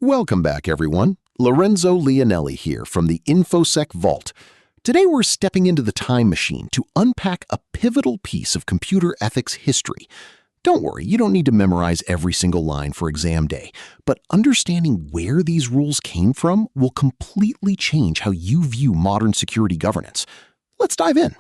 Welcome back, everyone. Lorenzo Leonelli here from the Infosec Vault. Today we're stepping into the time machine to unpack a pivotal piece of computer ethics history. Don't worry, you don't need to memorize every single line for exam day, but understanding where these rules came from will completely change how you view modern security governance. Let's dive in.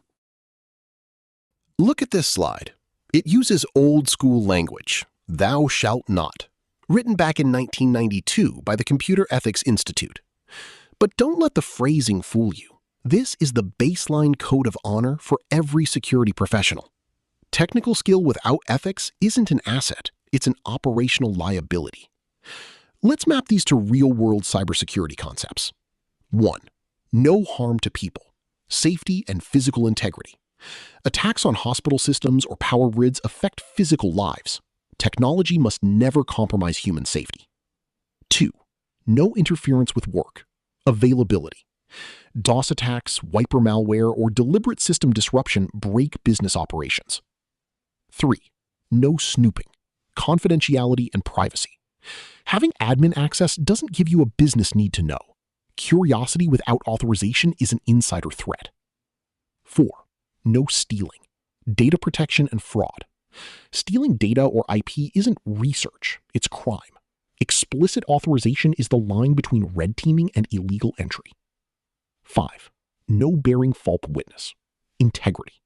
Look at this slide. It uses old-school language, "thou shalt not," written back in 1992 by the Computer Ethics Institute. But don't let the phrasing fool you. This is the baseline code of honor for every security professional. Technical skill without ethics isn't an asset, it's an operational liability. Let's map these to real-world cybersecurity concepts. 1. No harm to people. Safety and physical integrity. Attacks on hospital systems or power grids affect physical lives. Technology must never compromise human safety. 2. No interference with work. Availability. DOS attacks, wiper malware, or deliberate system disruption break business operations. 3. No snooping. Confidentiality and privacy. Having admin access doesn't give you a business need to know. Curiosity without authorization is an insider threat. 4. No stealing. Data protection and fraud. Stealing data or IP isn't research, it's crime. Explicit authorization is the line between red teaming and illegal entry. 5. No bearing fault witness. Integrity.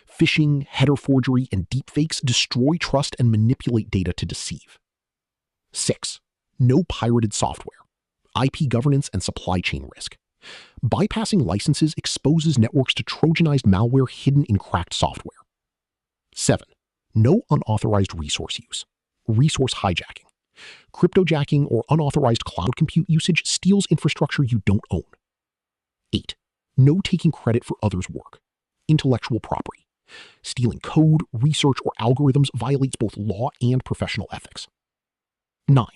Phishing, header forgery, and deepfakes destroy trust and manipulate data to deceive. 6. No pirated software. IP governance and supply chain risk. Bypassing licenses exposes networks to Trojanized malware hidden in cracked software. 7. No unauthorized resource use. Resource hijacking. Cryptojacking or unauthorized cloud compute usage steals infrastructure you don't own. 8. No taking credit for others' work. Intellectual property. Stealing code, research, or algorithms violates both law and professional ethics. 9.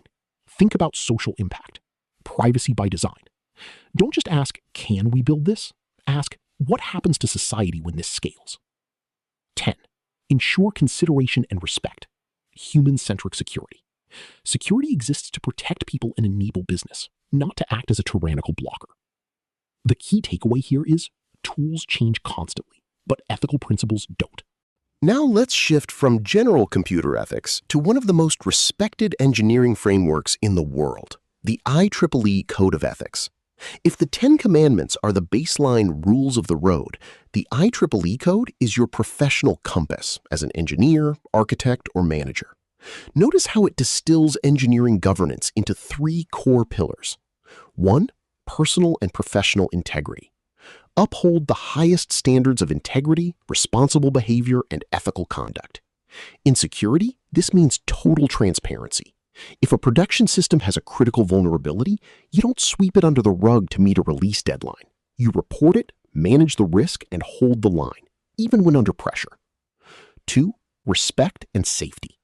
Think about social impact. Privacy by design. Don't just ask, can we build this? Ask, what happens to society when this scales? 10. Ensure consideration and respect. Human-centric security. Security exists to protect people and enable business, not to act as a tyrannical blocker. The key takeaway here is tools change constantly, but ethical principles don't. Now let's shift from general computer ethics to one of the most respected engineering frameworks in the world, the IEEE Code of Ethics. If the 10 Commandments are the baseline rules of the road, the IEEE Code is your professional compass as an engineer, architect, or manager. Notice how it distills engineering governance into 3 core pillars. 1. Personal and professional integrity. Uphold the highest standards of integrity, responsible behavior, and ethical conduct. In security, this means total transparency. If a production system has a critical vulnerability, you don't sweep it under the rug to meet a release deadline. You report it, manage the risk, and hold the line, even when under pressure. 2. Respect and safety.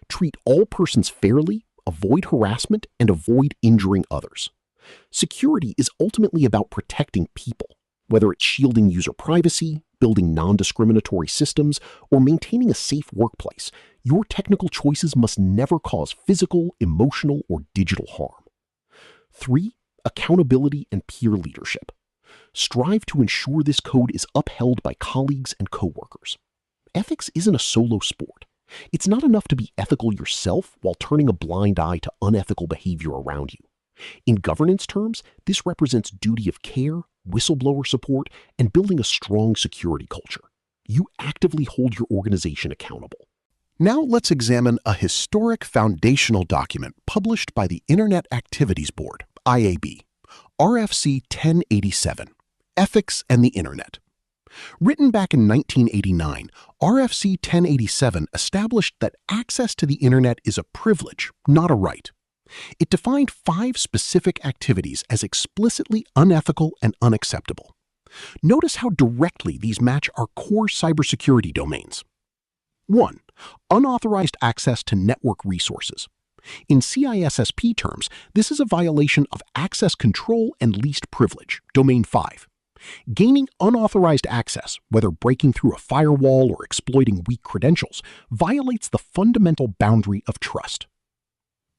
Treat all persons fairly, avoid harassment, and avoid injuring others. Security is ultimately about protecting people, whether it's shielding user privacy, building non-discriminatory systems, or maintaining a safe workplace. Your technical choices must never cause physical, emotional, or digital harm. 3. Accountability and peer leadership. Strive to ensure this code is upheld by colleagues and coworkers. Ethics isn't a solo sport. It's not enough to be ethical yourself while turning a blind eye to unethical behavior around you. In governance terms, this represents duty of care, whistleblower support, and building a strong security culture. You actively hold your organization accountable. Now let's examine a historic foundational document published by the Internet Activities Board, IAB, RFC 1087, Ethics and the Internet. Written back in 1989, RFC 1087 established that access to the Internet is a privilege, not a right. It defined 5 specific activities as explicitly unethical and unacceptable. Notice how directly these match our core cybersecurity domains. 1. Unauthorized access to network resources. In CISSP terms, this is a violation of access control and least privilege, Domain 5. Gaining unauthorized access, whether breaking through a firewall or exploiting weak credentials, violates the fundamental boundary of trust.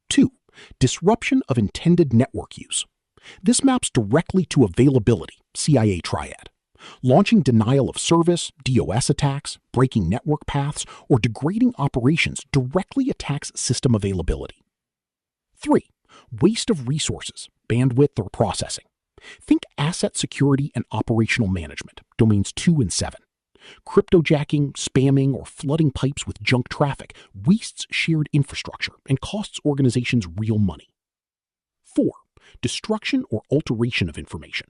2. Disruption of intended network use. This maps directly to availability, CIA triad. Launching denial of service, DOS attacks, breaking network paths, or degrading operations directly attacks system availability. 3. Waste of resources, bandwidth, or processing. Think asset security and operational management, domains 2 and 7. Cryptojacking, spamming, or flooding pipes with junk traffic wastes shared infrastructure and costs organizations real money. 4. Destruction or alteration of information.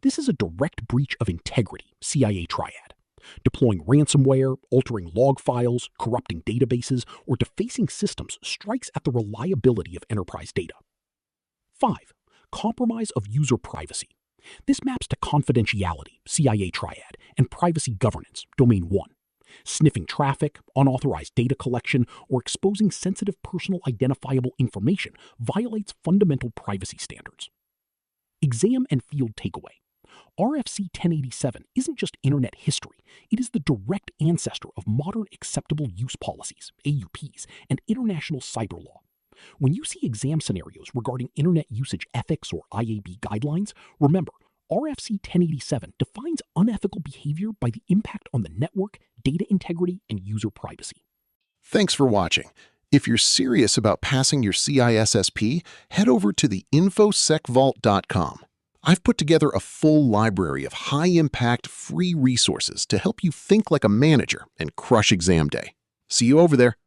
This is a direct breach of integrity, CIA triad. Deploying ransomware, altering log files, corrupting databases, or defacing systems strikes at the reliability of enterprise data. 5. Compromise of user privacy. This maps to confidentiality, CIA triad, and privacy governance, domain 1. Sniffing traffic, unauthorized data collection, or exposing sensitive personal identifiable information violates fundamental privacy standards. Exam and field takeaway. RFC 1087 isn't just internet history, it is the direct ancestor of modern acceptable use policies, AUPs, and international cyber law. When you see exam scenarios regarding internet usage ethics or IAB guidelines, remember, RFC 1087 defines unethical behavior by the impact on the network, data integrity, and user privacy. Thanks for watching. If you're serious about passing your CISSP, head over to the infosecvault.com. I've put together a full library of high-impact, free resources to help you think like a manager and crush exam day. See you over there.